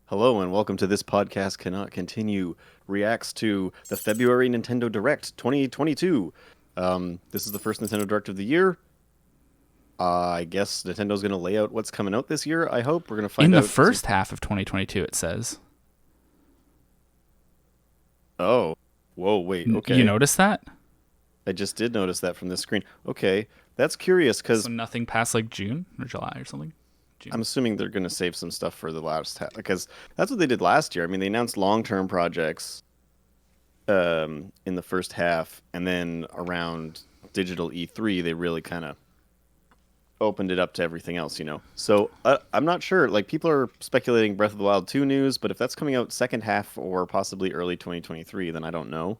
Hello and welcome to This Podcast Cannot Continue, reacts to the February Nintendo Direct 2022. This is the first Nintendo Direct of the year. I guess Nintendo's going to lay out what's coming out this year, I hope. We're going to find out. In the first half of 2022, it says. Oh. Whoa, wait, okay. You noticed that? I just did notice that from this screen. Okay, that's curious because... So nothing past like June or July or something? June. I'm assuming they're going to save some stuff for the last half, because that's what they did last year. I mean, they announced long-term projects in the first half, and then around Digital E3, they really kind of opened it up to everything else, you know? So I'm not sure. Like, people are speculating Breath of the Wild 2 news, but if that's coming out second half or possibly early 2023, then I don't know.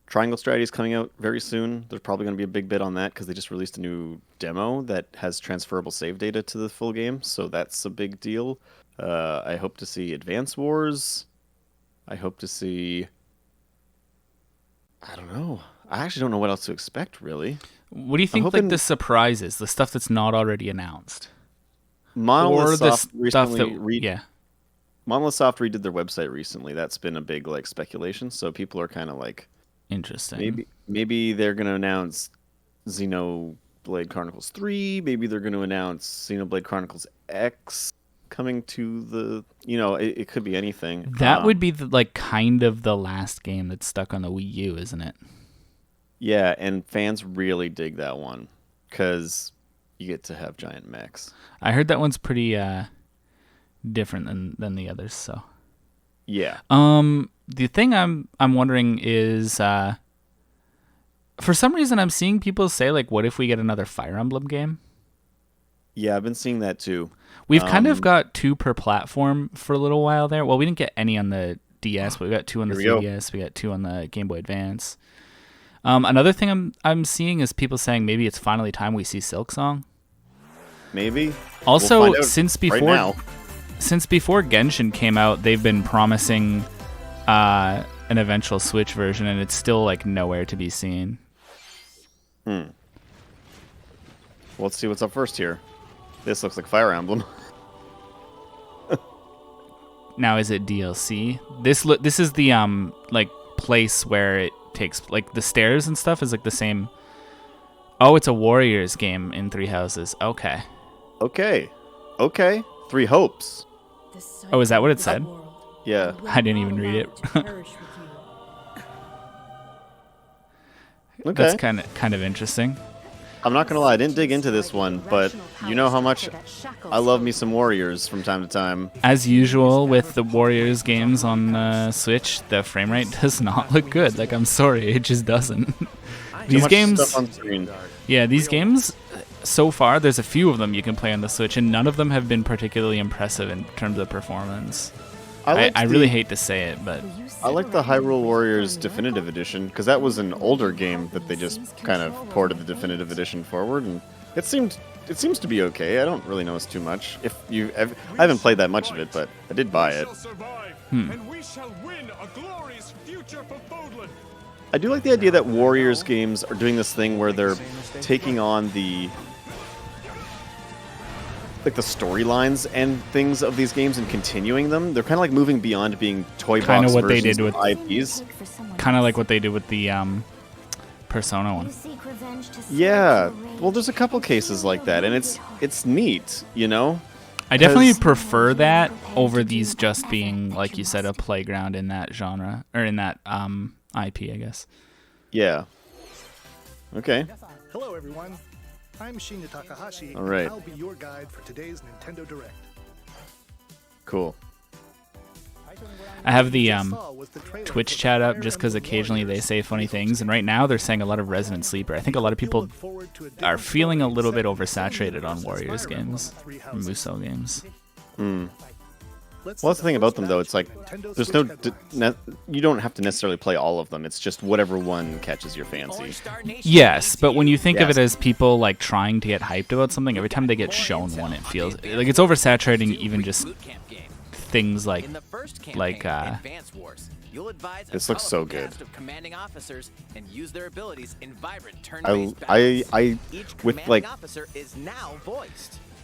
Triangle Strategy is coming out very soon. There's probably going to be a big bit on that because they just released a new demo that has transferable save data to the full game, so that's a big deal. I hope to see Advance Wars. I hope to see... I don't know. I actually don't know what else to expect, really. What do you think, like, the surprises, the stuff that's not already announced? Monolith or Soft the stuff that... yeah. Monolith Soft redid their website recently. That's been a big, like, speculation, so people are kind of like... Interesting. Maybe they're going to announce Xenoblade Chronicles 3. Maybe they're going to announce Xenoblade Chronicles X coming to the... You know, it could be anything. That would be, like, kind of the last game that's stuck on the Wii U, isn't it? Yeah, and fans really dig that one because you get to have giant mechs. I heard that one's pretty different than the others, so... Yeah. The thing I'm wondering is, for some reason I'm seeing people say, like, what if we get another Fire Emblem game? Yeah, I've been seeing that too. We've kind of got 2 per platform for a little while there. Well, we didn't get any on the DS, but we got 2 on the 3DS. We got 2 on the Game Boy Advance. Another thing I'm seeing is people saying maybe it's finally time we see Silksong. Maybe. Also, we'll since before... right now. Since before Genshin came out, they've been promising an eventual Switch version, and it's still, like, nowhere to be seen. Well, let's see what's up first here. This looks like Fire Emblem. Now, is it DLC? This is the like, place where it takes, like, the stairs and stuff is, like, the same. Oh, it's a Warriors game in 3 houses. Okay. Okay. 3 hopes. Oh, is that what it said? Yeah. I didn't even read it. Okay. That's kind of interesting. I'm not gonna lie, I didn't dig into this one, but you know how much I love me some Warriors from time to time. As usual with the Warriors games on Switch, the frame rate does not look good. Like, I'm sorry, it just doesn't. These games, stuff on screen. Yeah, these games. So far, there's a few of them you can play on the Switch, and none of them have been particularly impressive in terms of performance. I really hate to say it, but... I like the Hyrule Warriors Definitive Edition, because that was an older game that they just kind of ported the Definitive Edition forward, and it seems to be okay. I don't really notice too much. I haven't played that much of it, but I did buy it. I do like the idea that Warriors games are doing this thing where they're taking on the storylines and things of these games and continuing them. They're kind of like moving beyond being toy box kind of what they versions did with of IPs. Kind of like what they did with the Persona one. Yeah, well, there's a couple cases like that, and it's neat, you know. I definitely prefer that over these just being, like you said, a playground in that genre or in that IP, I guess. Yeah. Okay. Hello, everyone. I'm Shinya Takahashi, all right. and I'll be your guide for today's Nintendo Direct. Cool. I have the Twitch chat up just because occasionally they say funny things, and right now they're saying a lot of Resident Sleeper. I think a lot of people are feeling a little bit oversaturated on Warriors games, Musou games. Well, that's the thing about them, though. It's like there's you don't have to necessarily play all of them. It's just whatever one catches your fancy. Yes, but when you think of it as people, like, trying to get hyped about something, every time they get shown one, it feels like it's oversaturating. Even just things like this looks so good.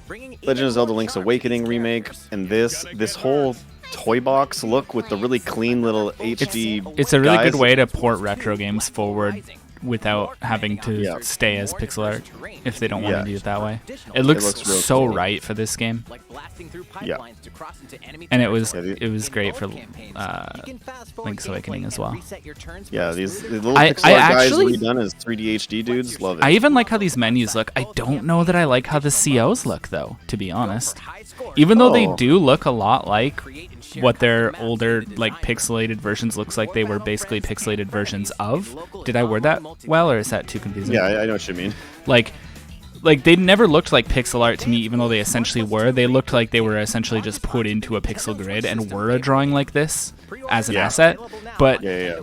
Legend of Zelda Link's Awakening remake, and this whole toy box look with the really clean little HD. It's a really guys. good way to port retro games forward without having to stay as pixel art if they don't want to do it that way. It looks real so cool. right for this game. Yeah. And it was great for Link's Awakening as well. Yeah, these little I pixel art guys actually- redone as 3D HD dudes. Love it. I even like how these menus look. I don't know that I like how the COs look, though, to be honest. Even though they Oh. do look a lot like what their older, like, pixelated versions looks like they were basically pixelated versions of. Did I word that well, or is that too confusing? Yeah, I know what you mean. Like they never looked like pixel art to me, even though they essentially were. They looked like they were essentially just put into a pixel grid and were a drawing like this as an asset. But Yeah.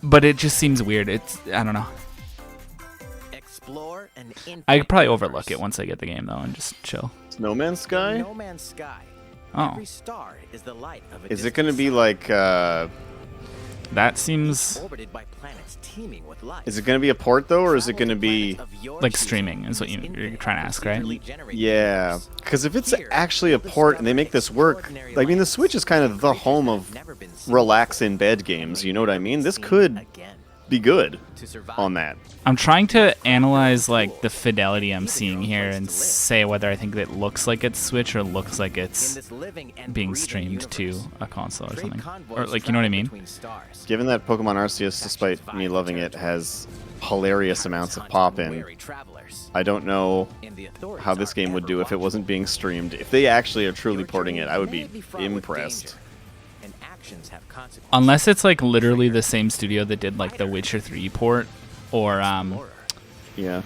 but it just seems weird. I don't know. I could probably overlook it once I get the game though and just chill. Snowman Sky? No Man's Sky. Oh, Every star is the light of a Is it going to be like? that seems orbited by planets teeming with life. Is it going to be a port though, or is it going to be? like streaming is what you're trying to ask, right? Yeah, because if it's actually a port and they make this work, I mean, the Switch is kind of the home of relax in bed games. You know what I mean? This could be good on that. I'm trying to analyze like the fidelity I'm seeing here and say whether I think it looks like it's Switch or looks like it's being streamed to a console or something. Or like, you know what I mean? Given that Pokemon Arceus, despite me loving it, has hilarious amounts of pop-in, I don't know how this game would do if it wasn't being streamed. If they actually are truly porting it, I would be impressed. Unless it's like literally the same studio that did like the Witcher 3 port or Yeah.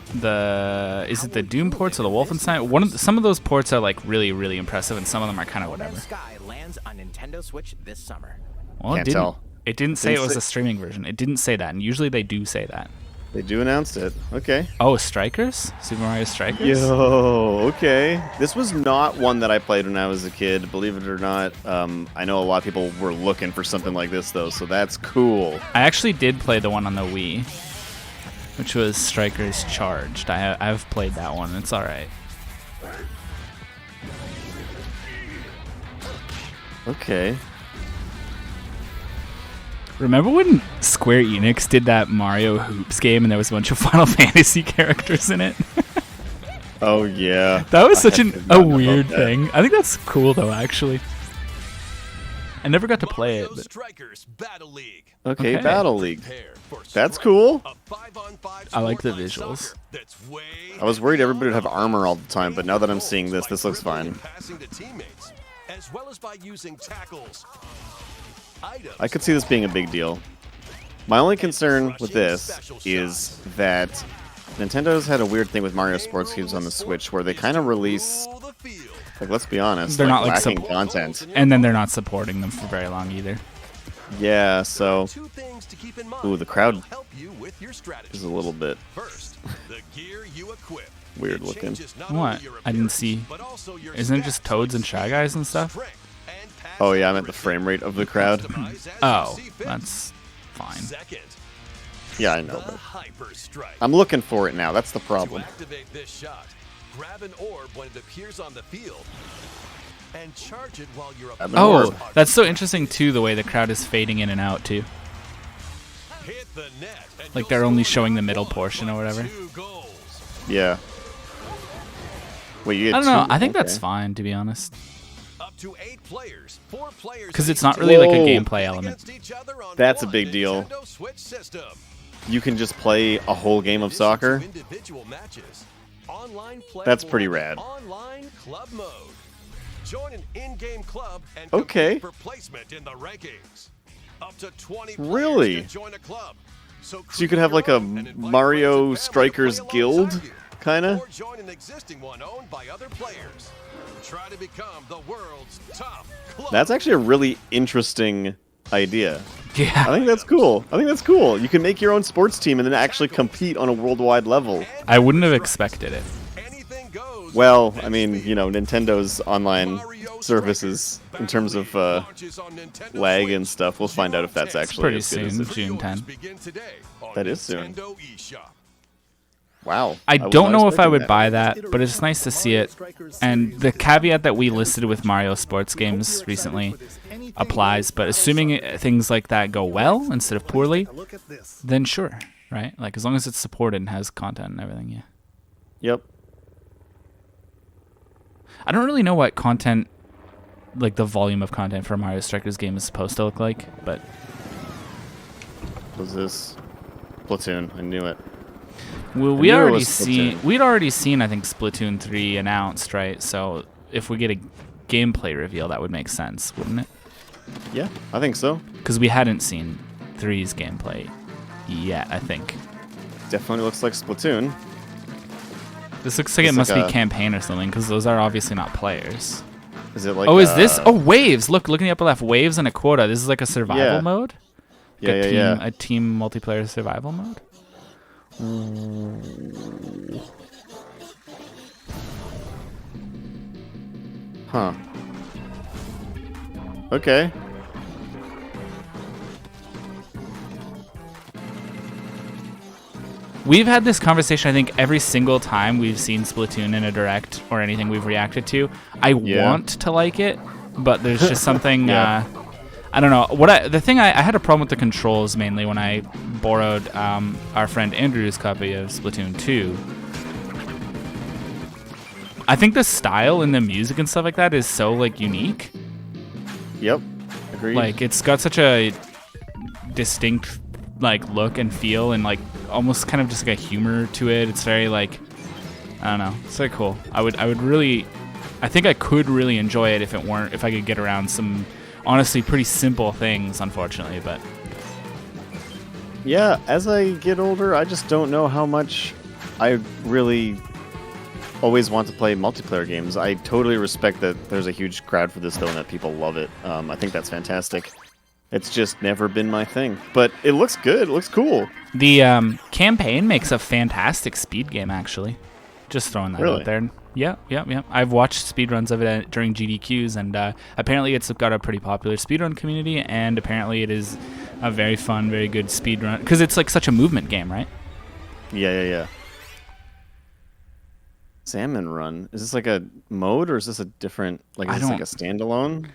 is it the Doom ports or the Wolfenstein? Some of those ports are like really, really impressive, and some of them are kind of whatever. Sky lands on Nintendo Switch this summer. Well, Can't tell. It didn't say Didn't it was say- a streaming version. It didn't say that, and usually they do say that. They do announce it. Okay. Oh, Strikers? Super Mario Strikers? Yo, okay. This was not one that I played when I was a kid, believe it or not. I know a lot of people were looking for something like this, though, so that's cool. I actually did play the one on the Wii, which was Strikers Charged. I've played that one. It's all right. Okay. Remember when Square Enix did that Mario Hoops game and there was a bunch of Final Fantasy characters in it? Oh, yeah. That was such I had a forgotten weird about that. thing. I think that's cool, though, actually. I never got to play it. But Strikers Battle League. Okay, Okay. Battle League. Prepare for That's Strike, cool. a 5-on-5 I like the sport visuals. soccer that's way I was worried everybody would have armor all the time, but now that I'm seeing this, this looks by dribbling fine. and passing to teammates, as well as by using tackles. Items I could see this being a big deal. My only concern with this is that Nintendo's had a weird thing with Mario sports games on the Switch where they kind of release, rule the field. like, let's be honest, They're not, like, lacking supp- content. and then they're not supporting them for very long either. Yeah, so Two things to keep in mind Ooh, the crowd that'll help you with your strategy. is a little bit First, the gear you equip. weird It looking. changes not What? only your I didn't appearance, see. but also your Isn't it just stats Toads like and Shy speed, Guys and stuff? strength, and pass Oh yeah, I meant the accuracy. frame rate of the crowd. Customize as you Oh, see fit. that's fine. Second, Yeah, I know, the but Hyper Strike. I'm looking for it now. That's the To problem. activate this shot, grab an orb when it appears on the field, and charge it while you're Grab an Oh, orb. that's so interesting, too, the way the crowd is fading in and out, too. hit the net. And Like you'll they're only score showing not the middle one, portion or but whatever. 2 goals. Yeah. Wait, you I get don't know. two? I think that's Okay. fine, to be honest. Up to 8 players, 4 players 'Cause in it's each not really like a Whoa. gameplay element. against each other on That's a one big deal. Nintendo Switch system. You can just play a whole game of In addition soccer. to individual matches, online play That's will pretty have rad. Online club mode. Join an in-game club and Okay. compete for placement in the rankings. Up to 20 Really? players can join a club. So you could have like a create your own and invite Mario friends and family to Strikers play guild, alongside you. kinda? Or join an existing one owned by other players. Try to become the world's top club. That's actually a really interesting idea. I Yeah, think that's cool. I think that's cool. You can make your own sports team and then actually compete on a worldwide level. I wouldn't have expected it. Anything goes. Well, I mean, you know, Nintendo's online services in terms of lag and stuff. We'll find out if that's actually pretty as good as soon. it. June 10. Begin today on That is soon. Nintendo eShop. Wow. I was don't not know if I expecting would buy that, but it's nice to see it. And the caveat that we listed with Mario sports games recently applies, but assuming things like that go well instead of poorly, then sure, right? Like, as long as it's supported and has content and everything, yeah. Yep. I don't really know what content, like the volume of content for Mario Strikers game is supposed to look like, but... Was this Splatoon? I knew it. Well, I we'd knew it already was seen, I think, Splatoon 3 announced, right? So if we get a gameplay reveal, that would make sense, wouldn't it? Yeah, I think so. Because we hadn't seen 3's gameplay yet, I think. Definitely looks like Splatoon. This looks like it must be campaign or something, because those are obviously not players. Is it like? Oh, is this? Oh, waves! Look, looking up left, waves and a quota. This is like a survival mode. Yeah, A team multiplayer survival mode. Huh. Okay. We've had this conversation, I think, every single time we've seen Splatoon in a direct or anything we've reacted to. I want to like it, but there's just something. I don't know. I had a problem with the controls mainly when I borrowed our friend Andrew's copy of Splatoon 2. I think the style and the music and stuff like that is so like unique. Yep. Agreed. Like, it's got such a distinct like look and feel, and like almost kind of just like a humor to it. It's very like, I don't know. It's very cool. I think I could really enjoy it if I could get around some honestly pretty simple things, unfortunately, but yeah, as I get older, I just don't know how much I really always want to play multiplayer games. I totally respect that there's a huge crowd for this, though, and that people love it. I think that's fantastic. It's just never been my thing. But it looks good. It looks cool. The campaign makes a fantastic speed game, actually. Just throwing that out there. Yeah. I've watched speedruns of it during GDQs, and apparently it's got a pretty popular speedrun community, and apparently it is a very fun, very good speedrun. Because it's like such a movement game, right? Yeah. Salmon Run. Is this like a mode, or is this a different, like, is this like a standalone?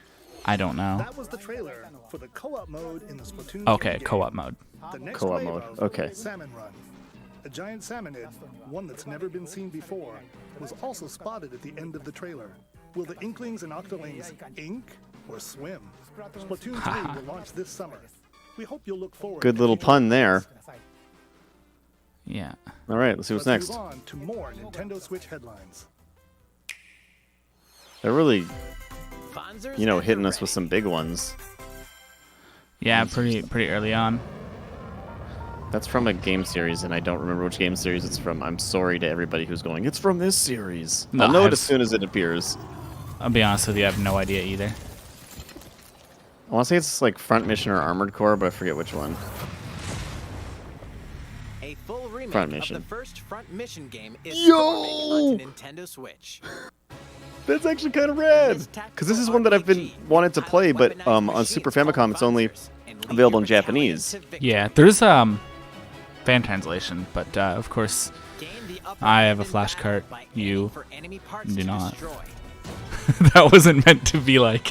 I don't know. That was the trailer for the co-op mode in the Splatoon 2 Okay, game. co-op mode. The next Co-op wave mode. of Okay. Salmon Run. A giant salmonid, one that's never been seen before, was also spotted at the end of the trailer. Will the Inklings and Octolings ink or swim? Splatoon 3 will launch this summer. We hope you'll look forward. Good little pun there. Yeah. All right, let's see what's next. Move on to more Nintendo Switch headlines. They're really, Fonzer's hitting ever us with ready. some big ones. Yeah, pretty early on. That's from a game series, and I don't remember which game series it's from. I'm sorry to everybody who's going, it's from this series. No, I'll know it as soon as it appears. I'll be honest with you, I have no idea either. I want to say it's like Front Mission or Armored Core, but I forget which one. A full remake Front of Mission. the first Front Mission game is Yo! storming onto Nintendo Switch. That's actually kind of rad, because this is one that I've been wanted to play, but on Super Famicom it's only available in Japanese. Yeah, there's fan translation, but of course I have a flash cart. You do not. That wasn't meant to be like.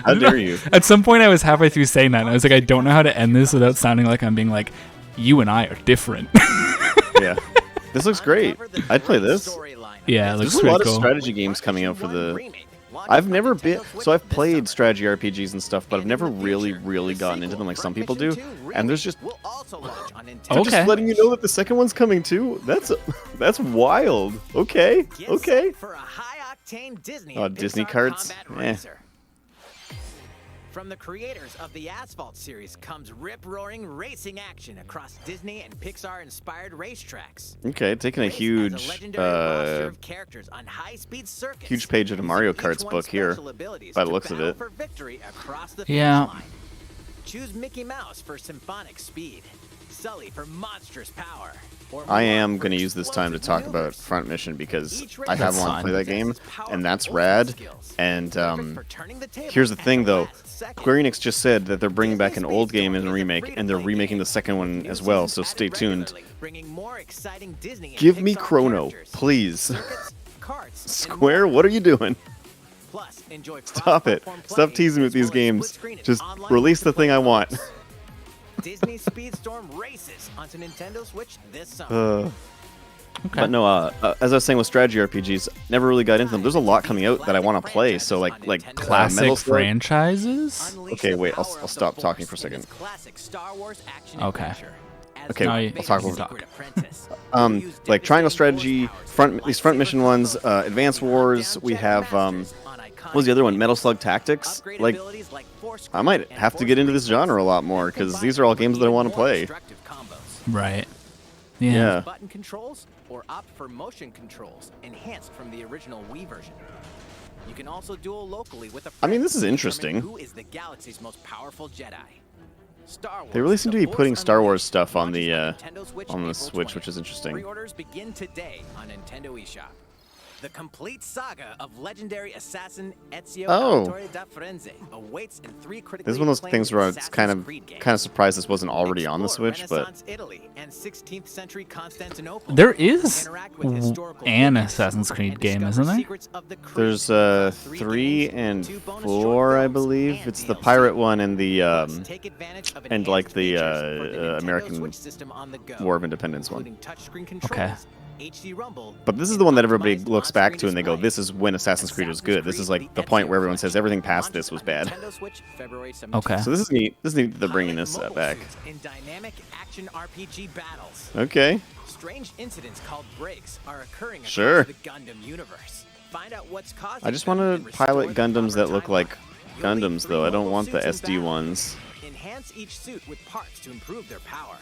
How dare you? At some point, I was halfway through saying that, and I was like, I don't know how to end this without sounding like I'm being like, you and I are different. Yeah, this looks great. I'd play this. Yeah, it looks There's a pretty lot cool. of strategy games coming out for the. I've never been. So I've played strategy RPGs and stuff, but I've never really gotten into them like some people do. And there's just. Okay. Just letting you know that the second one's coming too. That's wild. Okay. For a high-octane Disney Oh, and Disney Pixar carts? combat racer. From the creators of the Asphalt series comes rip-roaring racing action across Disney and Pixar-inspired racetracks. Okay, taking a Race as huge, legendary roster of characters on high-speed circuits, huge page of the Mario using each Kart's one's book here, special abilities by the to looks of battle it. for victory across the Yeah. finish line. Choose Mickey Mouse for symphonic speed, Sully for monstrous power. Or I Mulan am for going to use this time to explosive talk about maneuvers. Front Mission because Each I have racer wanted to play that game, possesses powerful and that's ultimate rad. skills, And perfect for turning the tables here's the at thing, though. last second. Square Enix just said that they're bringing back an Disney old game in Speedstorm a is remake, and they're free-to-play remaking game the second with one new as well, seasons so added stay tuned. regularly, bringing more exciting Disney and Give me Pixar Chrono, characters, please. circuits, carts, and Square, more. what are you doing? Plus, enjoy Stop it. cross-platform Stop play teasing me with as these well as games. split-screen and Just online release the thing I multiplayer want. modes. Disney Speedstorm races onto Nintendo Switch this summer. Okay. But no, as I was saying with strategy RPGs, never really got into them. There's a lot coming out that I want to play. So like Classic Metal Slug. franchises? Unleash Okay, the wait, I'll power of the stop talking Force for a in this second. classic Star Wars action Okay. adventure. As Okay, No, Darth I'll Vader's talk over secret talk. apprentice, you'll use Like Triangle devastating Strategy, force powers, these front lightsaber mission ones, combos, Advance Wars. We down-jack have masters on what was the other one? iconic Metal vehicles. Slug Tactics. Upgrade Like abilities like Force I might Grip and have to Force get into this Reflex, genre a lot more and because combine these are all for games that I even want to more play. destructive combos. Right. Yeah. Yeah. Button controls or opt for motion controls enhanced from the original Wii version. You can also duel locally with a I mean, friend this is to determine interesting. Who is the galaxy's most powerful Jedi? Star Wars, They really seem to The be putting Force Star Wars Unleashed stuff on launches the Nintendo Switch on the April Switch, 20th. which is interesting. Pre-orders begin today on Nintendo eShop. The complete saga of legendary assassin Ezio Oh. Auditore da Firenze awaits in 3 critically This is one of those acclaimed things where it's Assassin's Creed games. kind of surprised this wasn't already on the Explore Switch, but Renaissance Italy and 16th century Constantinople. There is Interact with historical an figures Assassin's Creed and game, discover isn't there? secrets of the Creed there's across 3 games, and 2 bonus 4, short I films, believe. and It's the DLC. pirate one and the Plus, take advantage of and, like, enhanced the, features for the Nintendo American Switch system on the go, War of Independence one. including touchscreen controls, Okay. HD rumble, But this is and the one that everybody optimized looks back on-screen to and they go, display. "This is when Assassin's Creed was good." This is like the The point where Ezio everyone says Collection everything past launches this was on bad. Nintendo Switch, February 17th. Okay. So this is neat. This is neat that they're bringing Pilot this mobile back. suits in dynamic action RPG battles. Okay. Strange incidents called breaks are occurring across Sure. the Gundam universe. Find out what's causing I just them want and to restore pilot the Gundams proper that look timeline. like You'll need Gundams, 3 though. I don't mobile want the suits in SD battle. ones. Enhance each suit with parts to improve their power.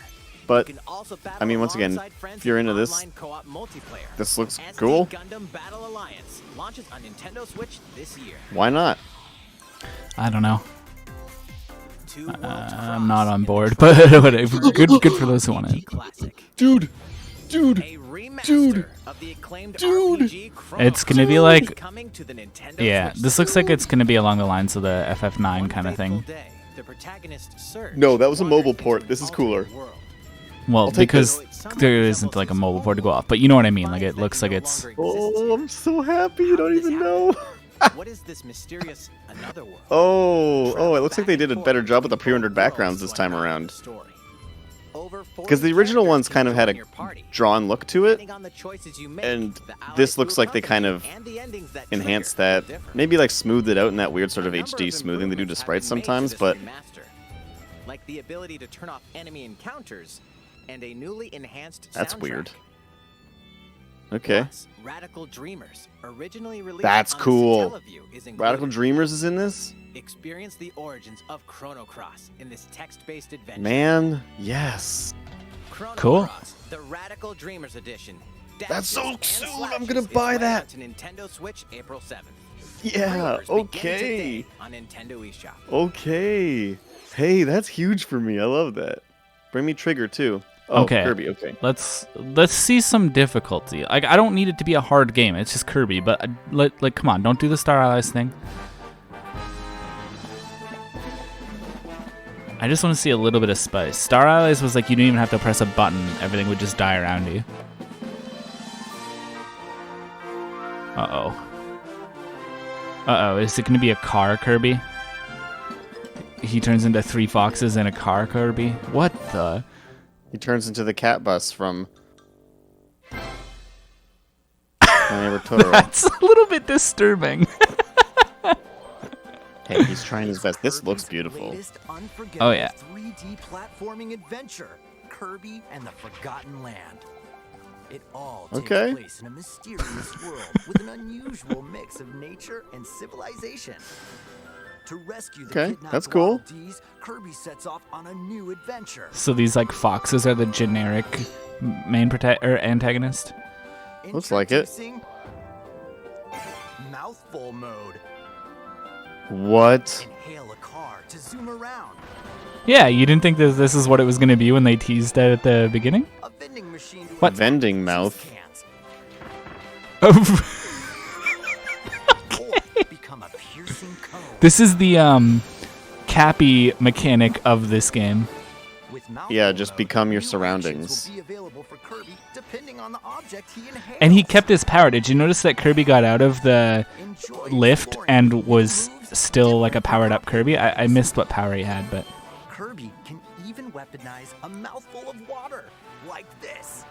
But You can also battle I mean, once again, alongside friends if you're in into this, online co-op multiplayer. this looks SD cool. Gundam Battle Alliance launches on Nintendo Switch this year. Why not? I don't know. Two worlds I'm not cross on in the board, Triangle but whatever. Good for those who want RPG it. Classic. Dude. A remaster of the acclaimed RPG Chrono It's gonna be Cross like- coming to the Nintendo Yeah, Switch this looks like it's gonna be along the lines of the FF9 One kind of fateful thing. day, the protagonist Surge No, that was a wandered mobile into port. an This is alternate cooler. world. Well, I'll take because there isn't like a mobile port to go off, but you know what I mean. Like it looks like it's. Oh, I'm so happy. You don't even know. What is this mysterious another world? Oh, it looks like they did a better job with the pre-rendered backgrounds this time around. Because the original ones kind of had a drawn look to it, and this looks like they kind of enhanced that, maybe like smoothed it out in that weird sort of HD smoothing they do to sprites sometimes, but like the ability to turn off enemy encounters and a newly enhanced that's soundtrack. weird. Okay. Plus, Radical Dreamers, originally released That's on cool. Satellaview, is included. Radical Dreamers is in this? Experience the origins of Chrono Cross in this text-based adventure. Man, yes. Chrono Cool. Cross, the Radical Dreamers edition. That's so Dashes and soon, I'm slashes gonna is buy coming that. out to Nintendo Switch April 7th. Yeah, Pre-orders begin okay. today on Nintendo eShop. Okay. Hey, that's huge for me. I love that. Bring me Trigger too. Oh, Okay. Kirby, okay. Let's see some difficulty. Like I don't need it to be a hard game. It's just Kirby, but like come on, don't do the Star Allies thing. I just want to see a little bit of spice. Star Allies was like you didn't even have to press a button; everything would just die around you. Is it going to be a car Kirby? He turns into 3 foxes in a car Kirby? What the? He turns into the cat bus from My Neighbor Totoro. That's a little bit disturbing. Hey, he's trying his best. This looks beautiful. Oh, yeah. 3D platforming adventure, Kirby and the Forgotten Land. It all takes Okay. place in a mysterious world with an unusual mix of nature and civilization. To rescue the Okay, kidnapped that's cool. Waddle Dees, Kirby sets off on a new adventure. So these like foxes are the generic main antagonist? Looks like it. Introducing Mouthful mode. What? and hail a car to zoom around. Yeah, you didn't think this is what it was going to be when they teased it at the beginning? A vending machine to What? Vending juice mouth. cans, Oh, or become a piercing cone. this is the Cappy mechanic of this game. With mouth Yeah, just mode, become your new surroundings. actions will be available for Kirby depending on the object he inhales. And he kept his power. Did you notice that Kirby got out of the Enjoy lift exploring and new was moves still like a different from powered up other Kirby? I characters. missed what power he had, but Kirby can even weaponize a mouthful of water, like this.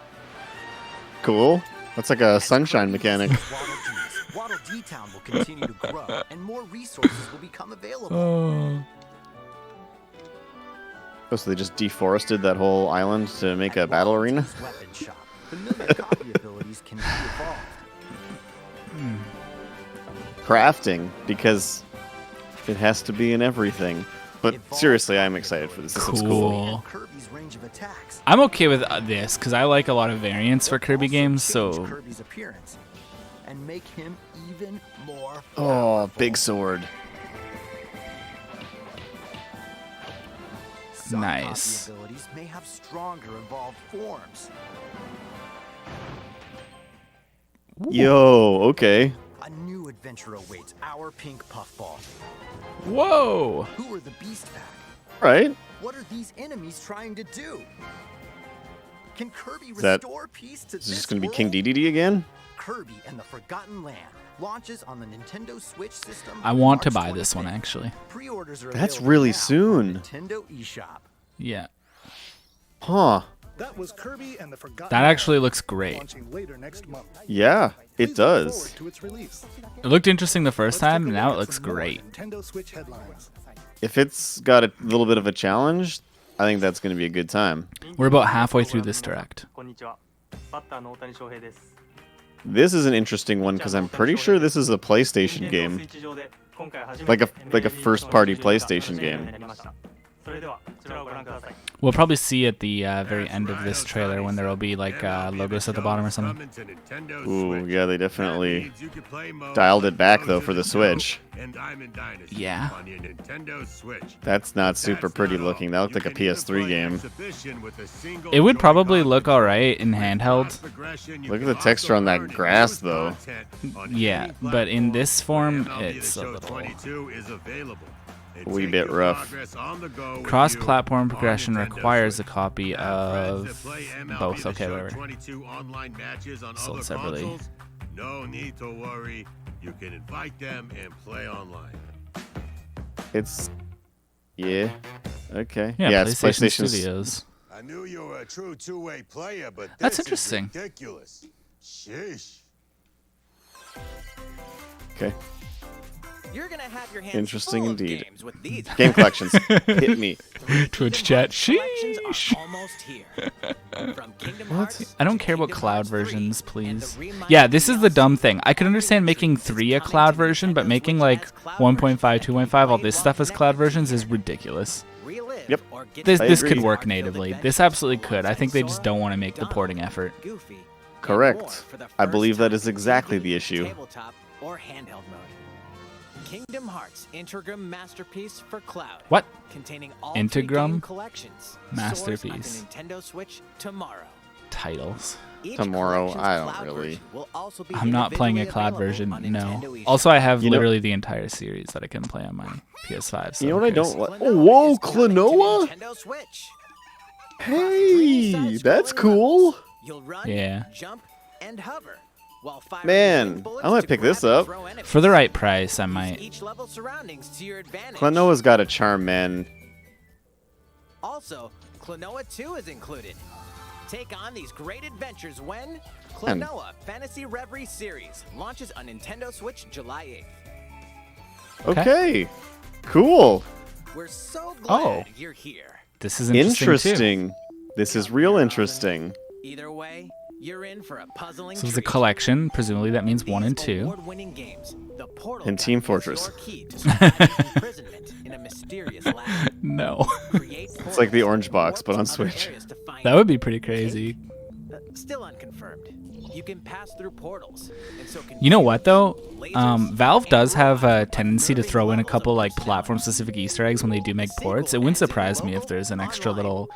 Cool. That's like a As sunshine Kirby mechanic. uses Waddle Dees, Waddle Dee Town will continue to grow, and more resources will become available. oh, Oh, so they just deforested that whole island to make a At battle Waddle arena? Dee's weapon shop, familiar copy abilities can be evolved. Crafting, because it has to be in everything. But seriously, I'm excited for this. This looks cool. Cool. And Kirby's range of attacks. I'm okay with this because I like a lot of variants for Kirby Also games. change So Kirby's appearance and make him even more Oh, big sword. Some Nice. copy abilities may have stronger evolved forms. Yo, okay. A new adventure awaits our pink puffball. whoa, Who are the Beast Pack? Right. What are these enemies trying to do? Can Kirby that- restore peace to Is this this going to be King world? Dedede again? Kirby and the Forgotten Land launches on the Nintendo Switch system. I want to March buy this one 25th. actually. Pre-orders are That's available really now on soon. Nintendo eShop. Yeah, Huh. That was Kirby and the Forgotten that Land, actually looks great. launching later next month. Yeah, it Please look does. forward to its release. It looked interesting the first Let's take time, a and now look it at looks some more great. Nintendo Switch headlines. If it's got a little bit of a challenge, I think that's going to be a good time. We're about halfway through this direct. こんにちは。バッターの大谷翔平です。 This is an interesting one because I'm pretty sure this is a PlayStation game. Like a first-party PlayStation game. それではこちらをご覧ください。 We'll probably see at the very end of this trailer when there will be like logos at the bottom or something. Ooh, yeah, they definitely dialed it back though for the Switch. Yeah. That's not super pretty looking. That looked like a PS3 game. It would probably look alright in handheld. Look at the texture on that grass though. Yeah, but in this form, it's a little A wee bit rough. cross-platform progression requires a copy of both. Okay, whatever. Sold separately. No need to worry. You can invite them and play online. It's yeah. Okay. Yeah, it's PlayStation PlayStation Studios. I knew you were a true two-way player, but That's this interesting. is ridiculous. Sheesh. Okay. You're gonna have your hands Interesting full of indeed. games with these. Game collections. Hit me. Twitch chat. Collections Sheesh. are almost here. From Kingdom Hearts I don't to care about Kingdom cloud Hearts 3 versions, and the please. reminded Yeah, this is the dumb DLC thing. I could understand making 3 a cloud version, but making like 1.5, 2.5, all this stuff as cloud versions is ridiculous. Relive Yep. or get This I this could agree. work natively. This absolutely could. I think they just don't want to make the porting effort. Goofy, and Correct. more for the I first believe that time is exactly the in issue. Tabletop or handheld mode. Kingdom Hearts Integrum Masterpiece for Cloud. What? Containing all Integrum 3 game collections. Masterpiece. Soars on the Nintendo Switch tomorrow. Titles. Each Tomorrow, collection's I don't cloud really- version will also be I'm not playing a individually cloud available version, on no. Nintendo eShop. Also, I have You know- literally the entire series that I can play on my PS5. So You know what who I cares? don't like? Klonoa Oh, whoa, is coming to Klonoa? Nintendo Switch. Hey, that's cool. You'll run, Yeah. jump, and hover. While firing Man, big bullets I might to pick grab this and up. throw enemies. For the right price, I Use might. each level surroundings to your advantage. Klonoa's got a charm, man. Also, Klonoa 2 is included. Take on these great adventures when Klonoa Fantasy Reverie Series launches on Nintendo Switch July 8th. Okay. Cool. We're so Oh. glad you're here. This is interesting, too. Interesting. This is real interesting. Either way, you're in for a puzzling So it's a treat. collection. Presumably that means 1 and These 2. award-winning games, the Portal And Team Guide is Fortress. your key to surviving imprisonment in a mysterious lab. No. Create It's like the portals orange box, warp but to on other Switch. areas to find That would be pretty crazy. Still unconfirmed. You can pass through portals, and so can You know what though? lasers, Valve does and have a robots tendency to unearthing throw in a levels couple of like personnel. platform-specific Easter eggs when they do make ports. It wouldn't surprise me if there's an extra little,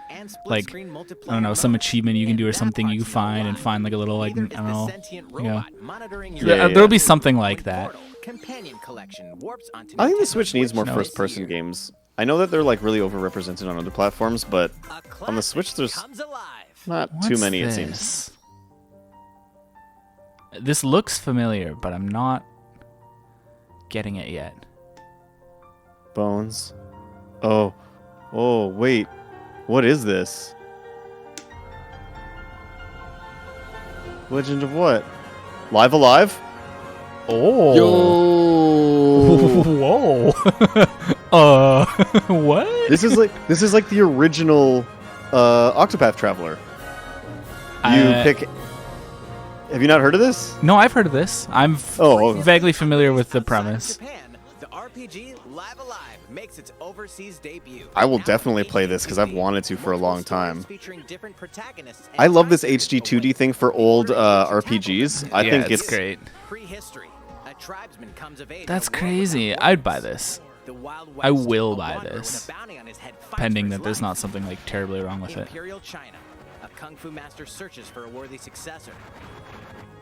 like, I don't know, some achievement you can do or something you find and find like a little like I don't know, there'll be something like that. Companion collection warps onto I think the Nintendo Switch needs more No. first-person games. I know that they're like really overrepresented on other platforms, but A on the classic Switch there's comes alive. not too What's many, it this? seems. This looks familiar, but I'm not getting it yet. Bones. Oh. Oh, wait. What is this? Legend of what? Live Alive? Oh. Whoa. What? This is like the original Octopath Traveler. You pick. Have you not heard of this? No, I've heard of this. I'm vaguely familiar with the premise. Japan, the RPG Live Alive makes its overseas debut. I will Now definitely in play this because I've HD, wanted to for a multiple long stories time. featuring different protagonists and I love this time HD periods 2D thing for old RPGs. I think it's great. Prehistory. A tribesman comes of age. That's in a world crazy. without I'd buy borders. this. The Wild I West, will a buy wanderer with this, a bounty on his head fights pending for that his there's life. not something like terribly wrong with it. Imperial China. A kung fu master searches for a worthy successor.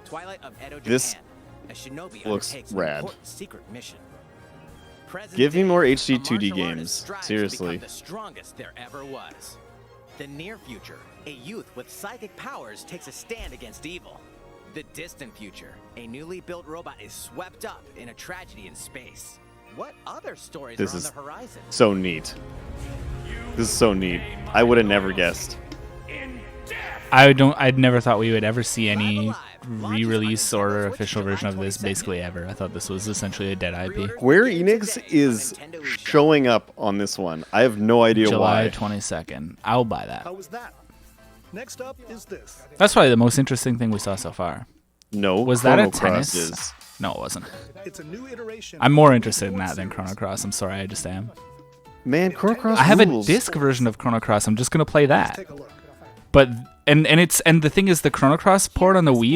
Twilight of Edo Japan. This a shinobi looks undertakes an rad. important secret mission. Present Give me day, more a HD 2D martial games. artist strives to Seriously. become the strongest there ever was. The near future, a youth with psychic powers takes a stand against evil. The distant future, a newly built robot is swept up in a tragedy in space. What other stories This are on is the horizon? so neat. This is so neat. I would have never guessed. I'd never thought we would ever see any re-release or official version of this basically ever. I thought this was essentially a dead IP. Square Enix is showing up on this one. I have no idea July why. 22nd. I'll buy that. How was that? Next up is this. That's probably the most interesting thing we saw so far. No, Was that a Chrono Cross tennis? is. No, it wasn't. It's a new iteration. I'm more interested in that than Chrono Cross. I'm sorry, I just am. Man, Chrono Cross I have a rules. disc version of Chrono Cross. I'm just gonna play that. Take a look. But and the thing is, the Chrono Cross port on the Wii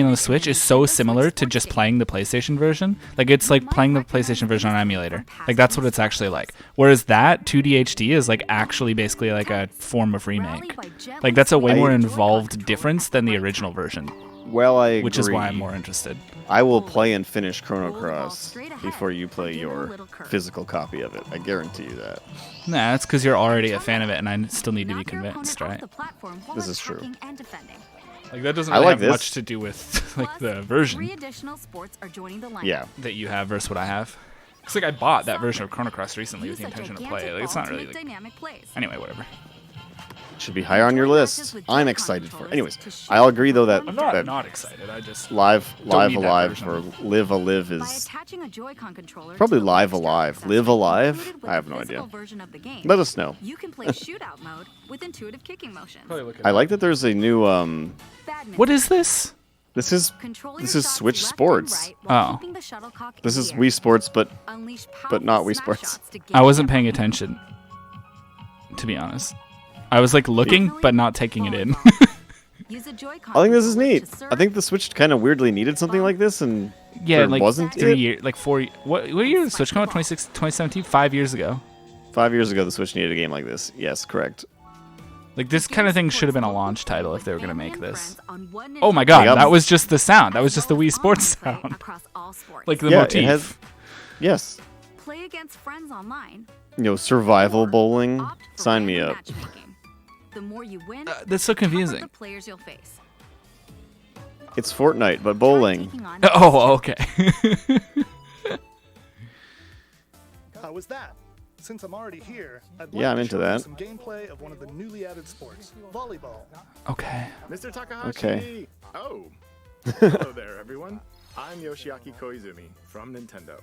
on the Switch is so similar to just playing the PlayStation version. Like it's like playing the PlayStation version on emulator. Like that's what it's actually like. Whereas that 2D HD is like actually basically like a form of remake. Like that's a way more involved difference than the original version, Well, I agree. which is why I'm more interested. I will play and finish Chrono Cross before you play your physical copy of it. I guarantee you that. Nah, that's because you're already a fan of it, and I still need to be convinced, right? This is true. Like that doesn't I really like have this. much to do with like the version Yeah. that you have versus what I have. It's like I bought that version of Chrono Cross recently with the intention to play it. Like, it's not really. Anyway, whatever. Should be higher on your list. I'm excited for it. Anyways, I'll agree though that, I'm that not excited. I just Live need that Alive or version. Live Alive is probably Live Alive. Live Alive? I have no idea. Let us know. You can play shootout mode with intuitive kicking motions. I like that there's a new What is this? this is Switch Sports. Oh. This is Wii Sports but not Wii Sports. I wasn't paying attention, to be honest. I was like looking, but not taking it in. I think this is neat. I think the Switch kind of weirdly needed something like this, and Yeah, there like wasn't 3 it. years, like 4. What year did the Switch come out? 2017, 5 years ago. 5 years ago, the Switch needed a game like this. Yes, correct. Like this kind of thing should have been a launch title if they were gonna make this. Oh my god, Yep. that was just the sound. That was just the Wii Sports sound. Like the Yeah, motif. it has. Yes, Play against friends online. survival bowling. Opt for Sign me random up. matchmaking. The more you win, That's so the tougher confusing. the players you'll face. It's Fortnite, but Try bowling. taking on Oh, okay. How was that? Since I'm already here, I'd like Yeah, I'm to into show you that. some gameplay of one of the newly added sports, volleyball. Okay. Mr. Takahashi! Okay. Oh. Hello there, everyone. I'm Yoshiaki Koizumi from Nintendo.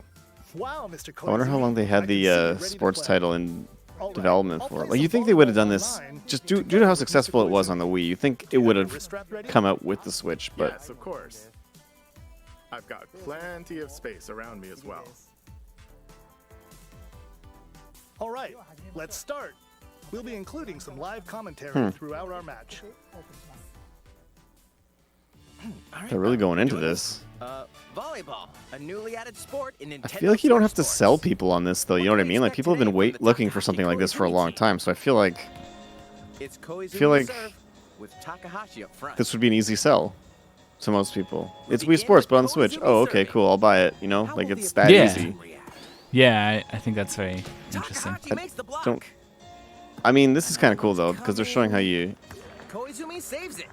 Wow, Mr. I wonder how long they had I can see you're the ready to sports play. title in All right, development I'll for. play Like, you some think they would have volleyball done this online. just You due can to how Mr. successful it was Koizumi. on the Wii? You think it Do you would have have your wrist wrap ready? come out with the Switch, but Yes, of course. I've got plenty of space around me as well. All right, let's start. We'll be including some live commentary throughout our match. They're really going into this. Volleyball, a newly added sport in Nintendo I feel like you don't have to Switch sell stores. people on this, though. You know what I mean? Like, people have been looking for something like this for a long time, so I feel like It's Koizumi feel like serve with Takahashi up front. this would be an easy sell to most people. It's Wii Sports, but on the Switch. Oh, okay, cool. I'll buy it. You know, like it's that Yeah. easy. Yeah, I think that's very interesting. Takahashi makes the block. Don't. I mean, this is kind of cool though, because they're showing how you. Koizumi saves it.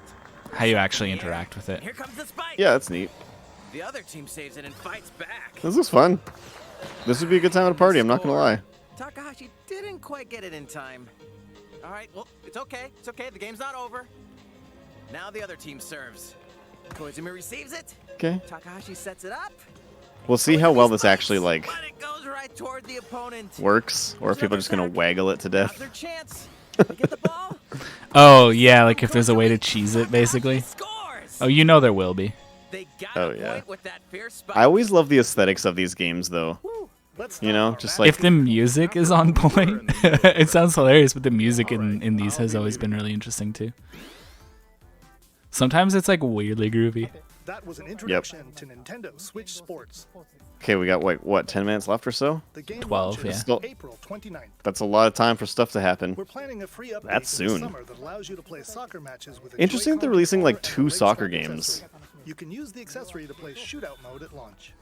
How you actually interact with it. Here comes the spike. Yeah, that's neat. The other team saves it and fights back. This looks fun. This would be a good time at a party. I'm not gonna lie. Takahashi didn't quite get it in time. All right, well, it's okay. It's okay. The game's not over. Now the other team serves. Koizumi receives it. Okay. Takahashi sets it up. We'll see how well this actually like But it goes right toward the opponent. works, or if people are just gonna waggle it to Now's death. their chance. They get the ball. Oh, yeah, like if there's a way to cheese it, basically. Scores. Oh, you know there will be. They got Oh, a yeah. point with that fierce spike. I always love the aesthetics of these games, though. Let's You start know, our just match like If the music is on point, it sounds hilarious, but the music in these has always been really interesting, too. Sometimes it's like weirdly groovy. That was an introduction to Nintendo Switch Sports. okay, we got like what 10 minutes left or so. The game 12, launches yeah. Still- April 29th. That's a lot of time for stuff to happen. We're planning a free update That's in the soon. summer that allows you to play soccer matches with a Interesting that they're Joy-Con releasing like controller 2 and a soccer race track games, accessory. You can use the accessory to play shootout mode at launch.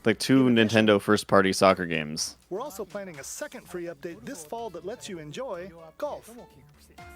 like 2 Nintendo first-party soccer games. We're also planning a second free update this fall that lets you enjoy golf.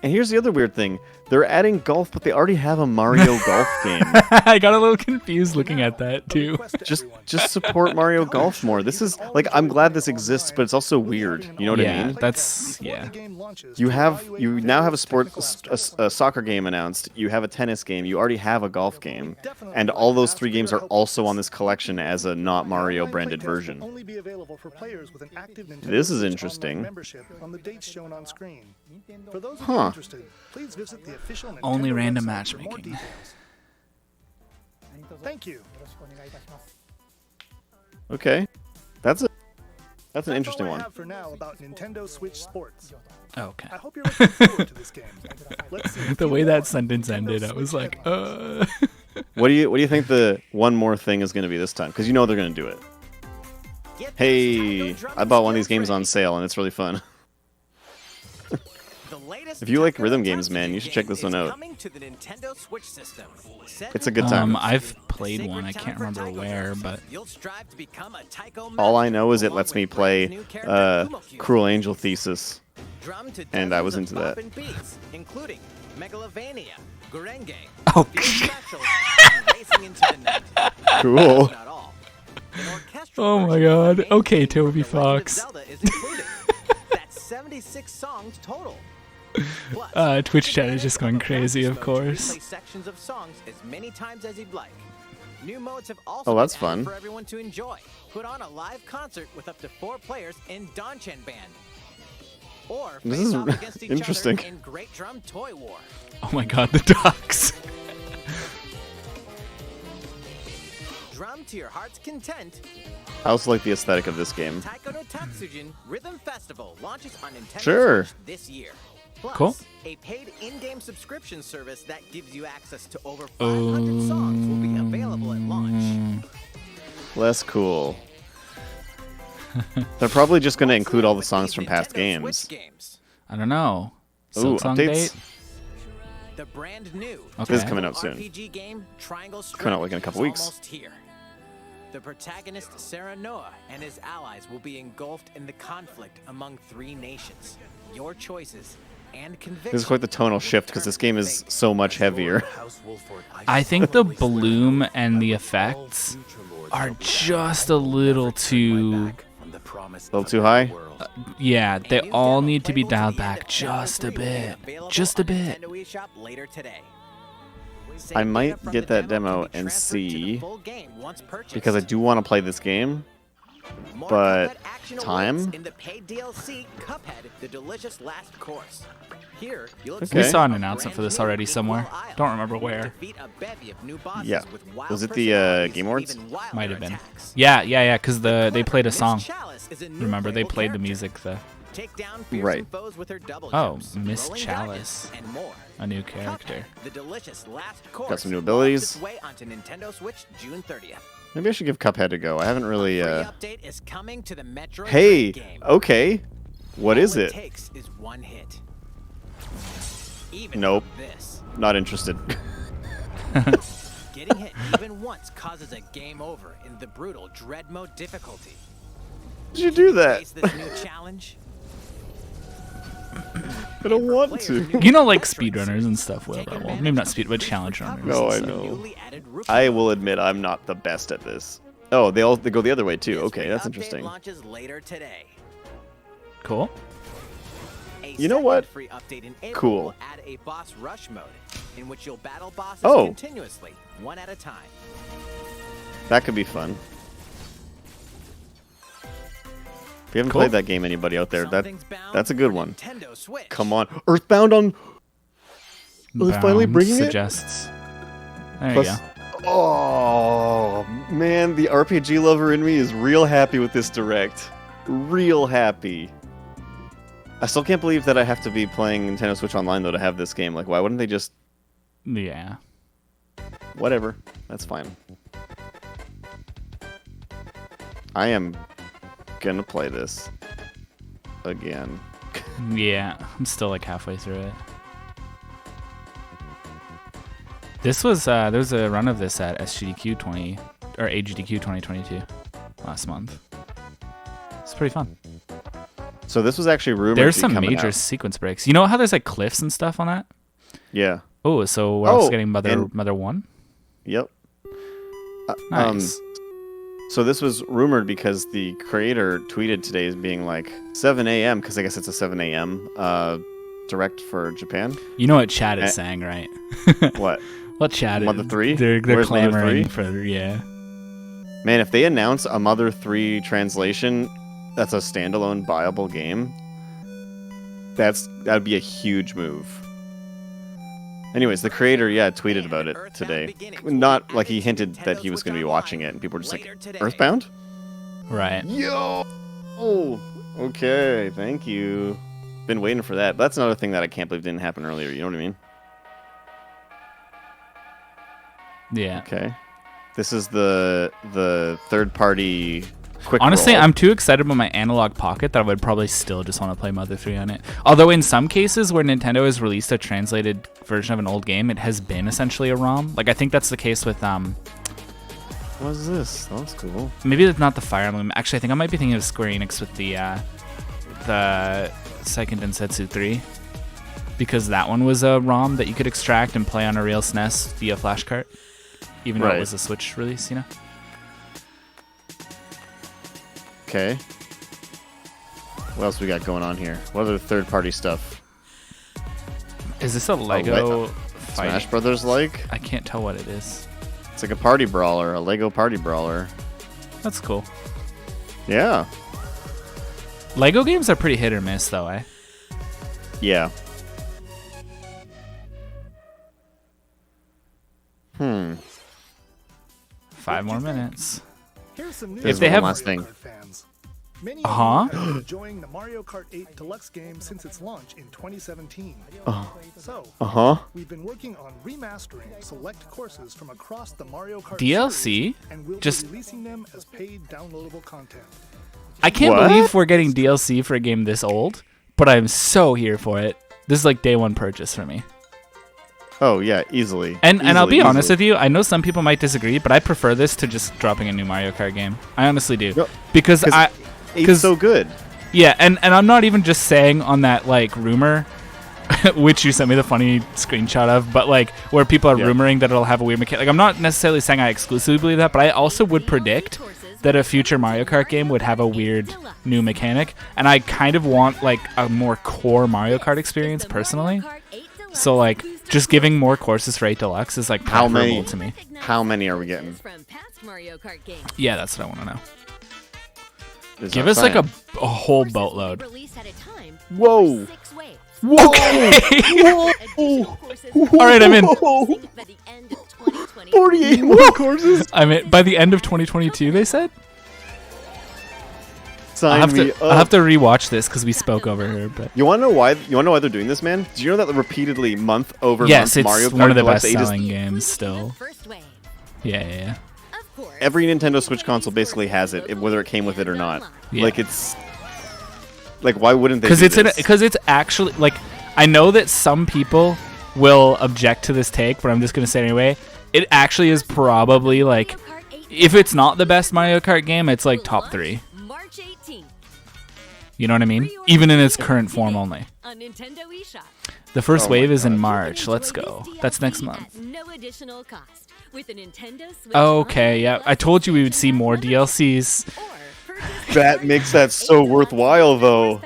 And here's the other weird thing: they're adding golf, but they already have a Mario Golf game. I got a little confused looking at that, too. Request to everyone. Just support Mario Golf more. This is like I'm glad this exists, but it's also weird. You know what I Yeah, mean? that's Before the yeah. game launches You to have evaluate you the now have a player's sport technical skills. a soccer game announced. You have a tennis game. You already have a golf game, and all those 3 games are also on this collection as a not Mario Online branded playtest will version. only be available for players with an active Nintendo This is Switch interesting. Online membership on the dates shown on screen. For those of Huh. you interested, please visit the official Nintendo Only random website for more matchmaking. details. Thank you. Okay, that's an That's interesting all I one. have for now about Nintendo Switch Sports. Okay. I hope you're looking forward to this game. Let's see a The few way more that sentence Nintendo ended, I Switch was like, headlines. What do you think the one more thing is going to be this time? Because you know they're going to do it. Get this Hey, Taiko drum I bought one of skill these games on tree. sale, and it's really fun. The latest If you like Taiko rhythm no games, man, you Tatsuji should check this game one is out. coming to the Nintendo Switch system. Set It's a good time. I've The played sacred one. I time can't for remember Taiko where, drums. but You'll strive to become a Taiko All I master, know is it along lets with me Brand's play new character, Kumokyu. Cruel Angel Thesis. Drum to and I dozens was of into that. boppin' beats, including Megalovania, Gurenge, Oh, Field Special, and Racing into the Night. Cool. Not all. An orchestral Oh my version of God. the main Okay, theme from Toby The Legend of Fox. Zelda is included. That's 76 songs total. Plus, Twitch take chat is just going advantage crazy, of of graphics mode to course. replay sections of songs as many times as you'd like. New modes have also Oh, that's been added fun. for everyone to enjoy. Put on a live concert with up to 4 players in Donchen Band. Or This face is off against each interesting. other in Great Drum Toy War. oh my God, the ducks. Drum to your heart's content. I also like the aesthetic of this game. Taiko no Tatsujin Rhythm Festival launches on Nintendo Sure. Switch this year. Plus, Cool. a paid in-game subscription service that gives you access to over 500 songs will be available at launch. Less cool. They're probably just going to include all the With songs these from past Nintendo games. Switch games. I don't know. Ooh, Silksong updates. date? The brand new Okay. This is coming out soon. RPG game Triangle Strategy Coming out like in a couple is weeks. almost here. The protagonist Sarah Noah and his allies will be engulfed in the conflict among 3 nations. Your choices and convictions. This is quite the tonal shift because this game is so much heavier. I think the bloom and the effects are just a little too. A little too high? Yeah, they A new all demo need to be playable dialed the end back of just a February will be bit. available Just a on bit. Nintendo eShop later today. Save I might data from get the that demo can be and transferred to the see, full game once purchased. because I do want to play this game. More but Cuphead action time? awaits in the paid DLC Cuphead: The Delicious Last Course. Here, you'll Okay. We saw an a announcement for brand this new already Equal somewhere. Isle. Don't remember where. Defeat a bevy of new bosses Yeah. with wild Was it the, personalities Game and Awards? even wilder Might have been. attacks. Yeah, because they played a Miss song. Chalice is a new Remember, they playable played the character. music. Take down fearsome Right. foes with her double Oh, jumps, Miss rolling Chalice. diamonds, and more. A new character. Cuphead, the delicious last course, some new launches abilities. its way onto Nintendo Switch June 30th. Maybe I should give Cuphead a go. I haven't really. Free update is coming to the Metroid Hey, Dread game. okay. What All is it? takes is one hit. Even Nope. from this, Not interested. getting hit even once causes a game over in the brutal Dread Mode difficulty. Did you do that? Face this new challenge. I don't want to. You know, like speedrunners and stuff will. Well, maybe not speed, but challenge runners. No, and I stuff. know. Newly added rookie I mode. will admit I'm not the best at this. Oh, they go the other way too. This Okay, free that's update interesting. Launches later today. Cool. A You know second what? Free update in April Cool. will add a boss rush mode, in which you'll battle bosses Oh. continuously, one at a time. That could be fun. If you haven't Cool. played that game, anybody out there, Something's bound that's a good for one. Nintendo Switch. Come on, Earthbound on. Oh, they're finally Bound bringing it? suggests. There Plus- you go. Oh man, the RPG lover in me is real happy with this direct. Real happy. I still can't believe that I have to be playing Nintendo Switch Online though to have this game. Like, why wouldn't they just? Yeah. Whatever. That's fine. I am gonna play this again. Yeah. I'm still like halfway through it. This was there was a run of this at SGDQ 20 or AGDQ 2022 last month. It's pretty fun. So this was actually rumored There's to be some coming major out. sequence breaks. You know how there's like cliffs and stuff on that? Yeah. Oh, so we're also Oh, getting Mother and- 1? Yep. Nice. So this was rumored because the creator tweeted today as being like 7 a.m. because I guess it's a 7 a.m. Direct for Japan. You know what chat is saying, right? What? What chat Mother is? 3? They're Where's Mother clamoring 3? for yeah. Man, if they announce a Mother 3 translation that's a standalone viable game, that'd be a huge move. Anyways, the creator, tweeted about it today. Not like he hinted that he was going to be watching it, and people were just like, Earthbound? Right. Yo! Oh, okay, thank you. Been waiting for that. That's another thing that I can't believe didn't happen earlier, you know what I mean? Yeah. Okay. This is the third-party quick Honestly, roll. I'm too excited about my analog pocket that I would probably still just want to play Mother 3 on it. Although in some cases where Nintendo has released a translated version of an old game, it has been essentially a ROM. Like I think that's the case with What is this? That looks cool. maybe it's not the Fire Emblem. Actually, I think I might be thinking of Square Enix with the second Densetsu 3. Because that one was a ROM that you could extract and play on a real SNES via flash cart. Even though it Right. was a Switch release, you know? Okay. What else we got going on here? What other third-party stuff? Is this a Lego Smash fight? Brothers like? I can't tell what it is. It's like a party brawler, a Lego party brawler. That's cool. Yeah. Lego games are pretty hit or miss, though, eh? Yeah. 5 more minutes. Here's some news Here's they for have- Mario last thing. Kart fans. Many Uh-huh. of you have been enjoying the Mario Kart 8 Deluxe game since its launch in 2017. So, Uh-huh. we've been working on remastering select courses from across the Mario Kart DLC? series, and we'll Just- be releasing them as paid downloadable content. I can't What? believe we're getting DLC for a game this old, but I'm so here for it. This is like day one purchase for me. Oh, yeah, easily. And I'll be Easily, honest easily. with you, I know some people might disagree, but I prefer this to just dropping a new Mario Kart game. I honestly do. No, Because 'cause I It's so good. yeah, and I'm not even just saying on that like rumor which you sent me the funny screenshot of, but like where people are Yeah. rumoring that it'll have a weird mechanic. Like I'm not necessarily saying I exclusively believe that, but I also would predict that a future Mario Kart game would have a weird new mechanic, and I kind of want like a more core Mario Kart experience personally. So like just giving more courses for 8 Deluxe is like How many? preferable to me. How many are we getting? Yeah, that's what I want to know. Is Give what us I'm like saying. a whole boatload. Whoa. Okay. All right, I'm in. 48 more courses. I'm in by the end of 2022. They said. Sign me I'll up. have to rewatch this because we spoke over her. But You want to know why? You want to know why they're doing this, man? Do you know that repeatedly, month over yes, month, it's Mario Kart one of the Deluxe 8 is best-selling games still. Yeah. every Nintendo Switch console basically has it, whether it came with it or not. Yeah. Like it's like why wouldn't they? Because it's actually like I know that some people will object to this take, but I'm just gonna say it anyway. It actually is probably like if it's not the best Mario Kart game, it's like top 3. You know what I mean? Even in its current form only. The first wave is in March. Let's go. That's next month. Okay, yeah. I told you we would see more DLCs. That makes that so worthwhile, though.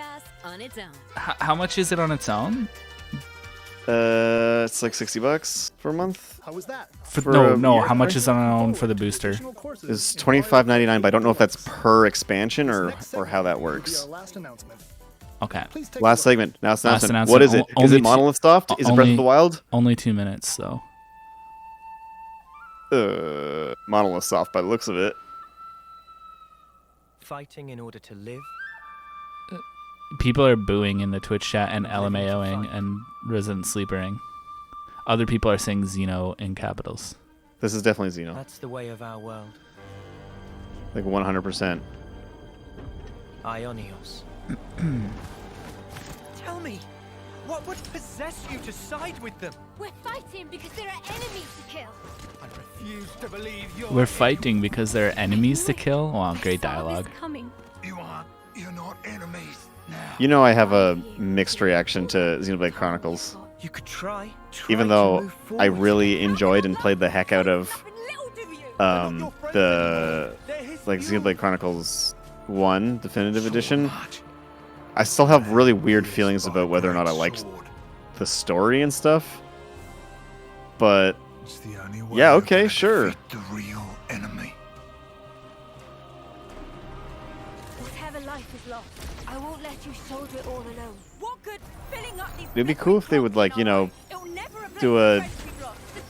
How much is it on its own? It's like $60 per month. How was that? No. How much is on its own for the booster? It's $25.99, but I don't know if that's per expansion or how that works. Okay. Last segment. Now it's Last announcement. What is it? Is Only it Monolith Soft? Is it Breath of the Wild? Only 2 minutes, though. Monolith Soft by the looks of it. Fighting in order to live. People are booing in the Twitch chat and LMAOing and Resident Sleepering. Other people are saying Xeno in capitals. This is definitely Xeno. That's the way of our world. Like 100%. Ionios. Tell me, what would possess you to side with them? We're fighting because there are enemies to kill. I refuse to believe you're... We're fighting because there are enemies to kill? Wow, great dialogue. You're not enemies now. You know I have a mixed reaction to Xenoblade Chronicles. You could try Even though I really enjoyed and played the heck out of the Xenoblade Chronicles 1 Definitive Edition, I still have really weird feelings about whether or not I liked the story and stuff. But yeah, okay, sure. The real enemy. Whatever life is lost, I won't let you shoulder it all alone. What good filling up these... It'd be cool if they would, like, you know, do a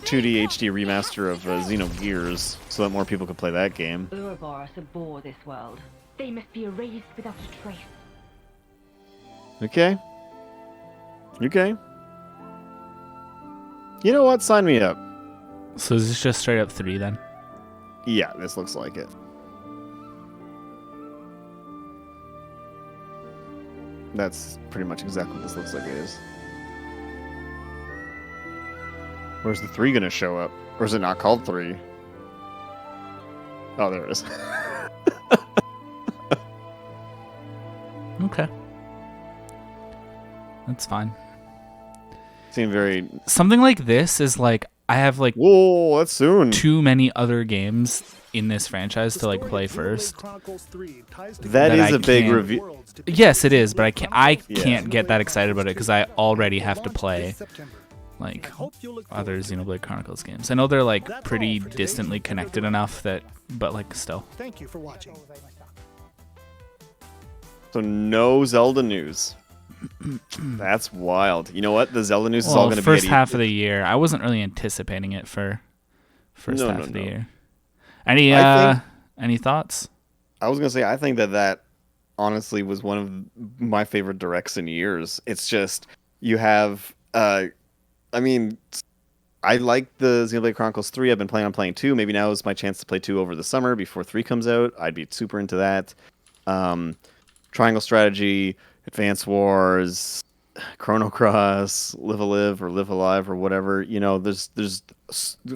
2D HD remaster of Xenogears so that more people could play that game. Ouroboros abhor this world. They must be erased without a trace. Okay. Okay. You know what? Sign me up. So is this just straight up 3 then? Yeah, this looks like it. That's pretty much exactly what this looks like it is. Where's the 3 gonna show up? Or is it not called 3? Oh, there it is. Okay. That's fine. Seem very... Something like this is like, I have like... Whoa, that's soon. Too many other games in this franchise to like play first. That is a big review. Yes, it is, but I can't get that excited about it because I already have to play like other Xenoblade Chronicles games. I know they're like pretty distantly connected enough that, but like still. Thank you for watching. So no Zelda news. That's wild. You know what? The Zelda news is all going to be first half of the year. I wasn't really anticipating it for first half of the year. Any thoughts? I was going to say I think that honestly was one of my favorite directs in years. It's just you have I mean, I like the Xenoblade Chronicles 3. I've been planning on playing 2. Maybe now is my chance to play 2 over the summer before 3 comes out. I'd be super into that. Triangle Strategy, Advance Wars, Chrono Cross, Live Alive or Live Alive or whatever. You know, there's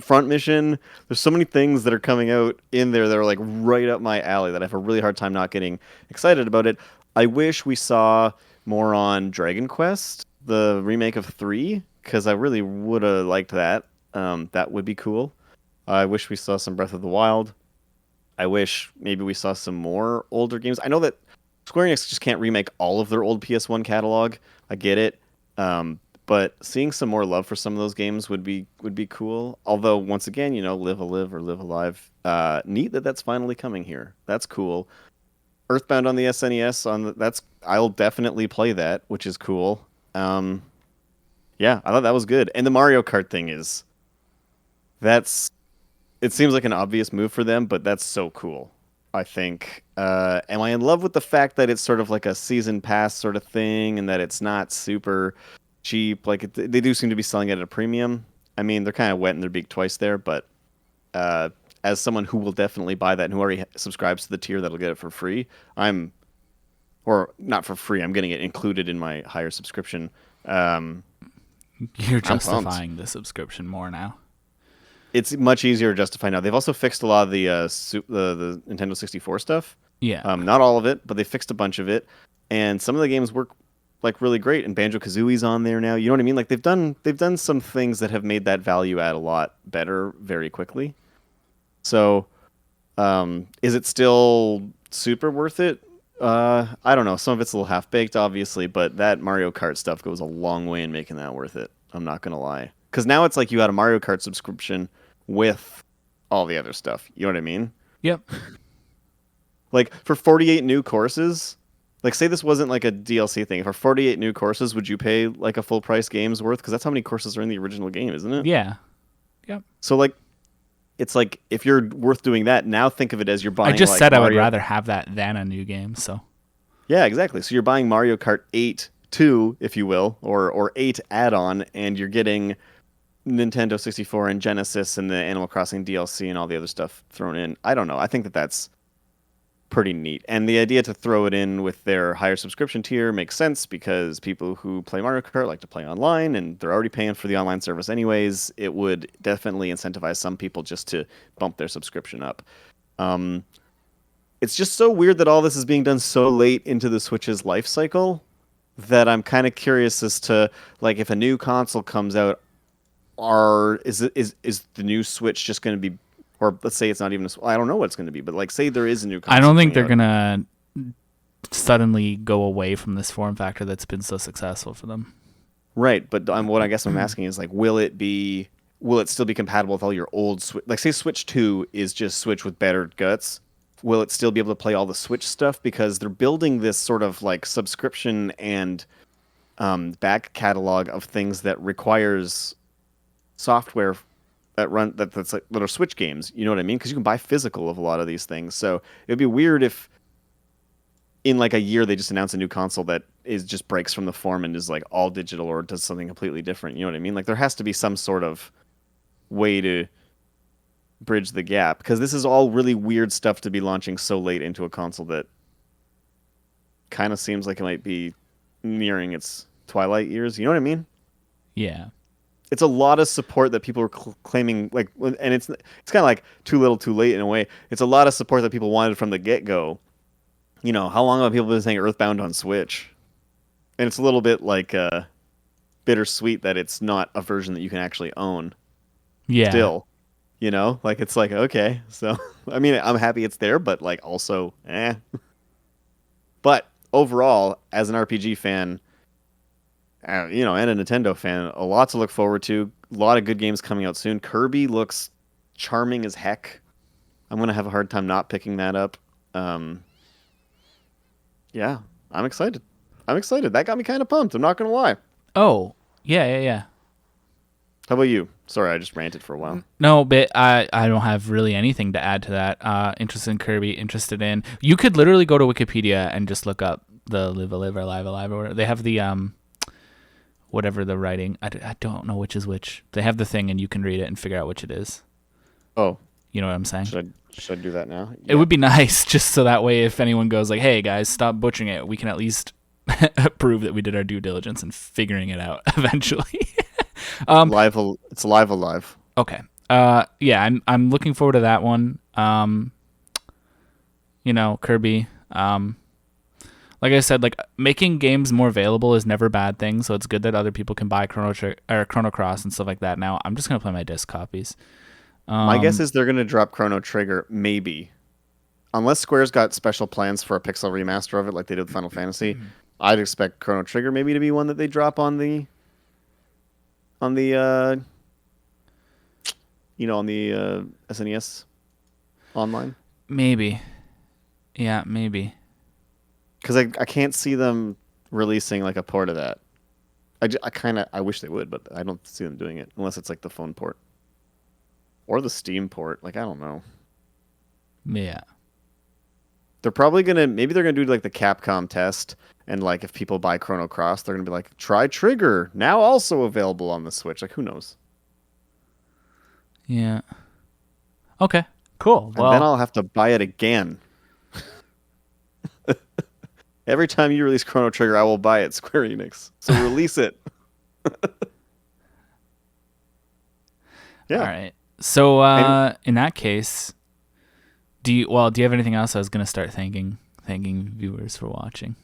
Front Mission. There's so many things that are coming out in there that are like right up my alley that I have a really hard time not getting excited about it. I wish we saw more on Dragon Quest, the remake of 3, because I really would have liked that. That would be cool. I wish we saw some Breath of the Wild. I wish maybe we saw some more older games. I know that Square Enix just can't remake all of their old PS1 catalog. I get it. But seeing some more love for some of those games would be cool. Although, once again, you know, Live Alive or Live Alive. Neat that's finally coming here. That's cool. Earthbound on the SNES, I'll definitely play that, which is cool. Yeah, I thought that was good. And the Mario Kart thing it seems like an obvious move for them, but that's so cool. I think Am I in love with the fact that it's sort of like a season pass sort of thing and that it's not super cheap? Like they do seem to be selling it at a premium. I mean, they're kind of wetting their beak twice there, but as someone who will definitely buy that and who already subscribes to the tier that'll get it for free, or not for free, I'm getting it included in my higher subscription. You're justifying the subscription more now. It's much easier to justify now. They've also fixed a lot of the Nintendo 64 stuff. Yeah. Not all of it, but they fixed a bunch of it, and some of the games work like really great. And Banjo-Kazooie's on there now. You know what I mean? Like they've done some things that have made that value add a lot better very quickly. So, is it still super worth it? I don't know. Some of it's a little half-baked, obviously, but that Mario Kart stuff goes a long way in making that worth it. I'm not going to lie. Because now it's like you got a Mario Kart subscription with all the other stuff. You know what I mean? Yep. Like, for 48 new courses, like, say this wasn't like a DLC thing. For 48 new courses, would you pay, like, a full-price game's worth? Because that's how many courses are in the original game, isn't it? Yeah. Yep. So, like, it's like, if you're worth doing that, now think of it as you're buying, I just like, said Mario... I would rather have that than a new game, so... Yeah, exactly. So you're buying Mario Kart 8 2, if you will, or 8 add-on, and you're getting Nintendo 64 and Genesis and the Animal Crossing DLC and all the other stuff thrown in. I don't know. I think that that's pretty neat. And the idea to throw it in with their higher subscription tier makes sense because people who play Mario Kart like to play online, and they're already paying for the online service anyways. It would definitely incentivize some people just to bump their subscription up. It's just so weird that all this is being done so late into the Switch's life cycle that I'm kind of curious as to, like, if a new console comes out, is the new Switch just going to be, or let's say it's not even I don't know what it's going to be, but like say there is a new console. I don't think they're going to suddenly go away from this form factor that's been so successful for them. Right, but what I guess I'm asking is, like, will it still be compatible with all your old Switch? Like, say Switch 2 is just Switch with better guts. Will it still be able to play all the Switch stuff? Because they're building this sort of like subscription and back catalog of things that requires software that are Switch games. You know what I mean? Because you can buy physical of a lot of these things. So it would be weird if in like a year they just announce a new console that just breaks from the form and is like all digital or does something completely different. You know what I mean? Like there has to be some sort of way to bridge the gap, because this is all really weird stuff to be launching so late into a console that kind of seems like it might be nearing its twilight years. You know what I mean? Yeah. It's a lot of support that people are claiming, like, and it's kind of like too little too late in a way. It's a lot of support that people wanted from the get-go. You know, how long have people been saying Earthbound on Switch? And it's a little bit like bittersweet that it's not a version that you can actually own. Yeah. Still. You know, like, it's like, okay, so, I mean, I'm happy it's there, but, like, also, But, overall, as an RPG fan, you know, and a Nintendo fan, a lot to look forward to. A lot of good games coming out soon. Kirby looks charming as heck. I'm going to have a hard time not picking that up. Yeah, I'm excited. That got me kind of pumped, I'm not going to lie. Oh, yeah. How about you? Sorry, I just ranted for a while. No, but I don't have really anything to add to that. Interested in Kirby, interested in... You could literally go to Wikipedia and just look up the Live Alive or Live Alive, or whatever. They have the, whatever the writing. I don't know which is which. They have the thing and you can read it and figure out which it is. Oh. You know what I'm saying? Should I do that now? Yeah. It would be nice, just so that way if anyone goes like, hey guys, stop butchering it, we can at least prove that we did our due diligence in figuring it out eventually. It's Live Alive. Okay. Yeah, I'm looking forward to that one. You know, Kirby. Like I said, like making games more available is never a bad thing, so it's good that other people can buy Chrono Cross and stuff like that now. I'm just gonna play my disc copies. My guess is they're gonna drop Chrono Trigger, maybe. Unless Square's got special plans for a pixel remaster of it like they did with Final Fantasy. I'd expect Chrono Trigger maybe to be one that they drop on the SNES online. Maybe. Yeah, maybe. Because I can't see them releasing like a port of that. I wish they would, but I don't see them doing it unless it's like the phone port or the Steam port. Like, I don't know. Yeah. they're probably gonna do like the Capcom test, and like if people buy Chrono Cross, they're gonna be like, try Trigger, now also available on the Switch. Like, who knows? Yeah. Okay. Cool. And then I'll have to buy it again. Every time you release Chrono Trigger, I will buy it, Square Enix. So release it. Yeah. All right. So in that case, do you have anything else? I was gonna start thanking viewers for watching.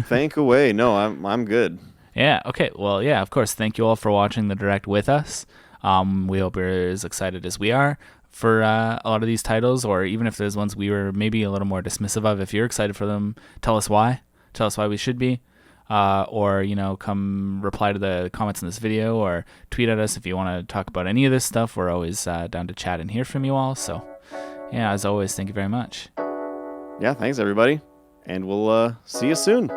Thank away. No, I'm good. Yeah. Okay. Well, yeah. Of course. Thank you all for watching the direct with us. We hope you're as excited as we are for a lot of these titles, or even if there's ones we were maybe a little more dismissive of. If you're excited for them, tell us why. Tell us why we should be. Or, come reply to the comments in this video, or tweet at us if you want to talk about any of this stuff. We're always down to chat and hear from you all. So, yeah, as always, thank you very much. Yeah, thanks, everybody. And we'll see you soon.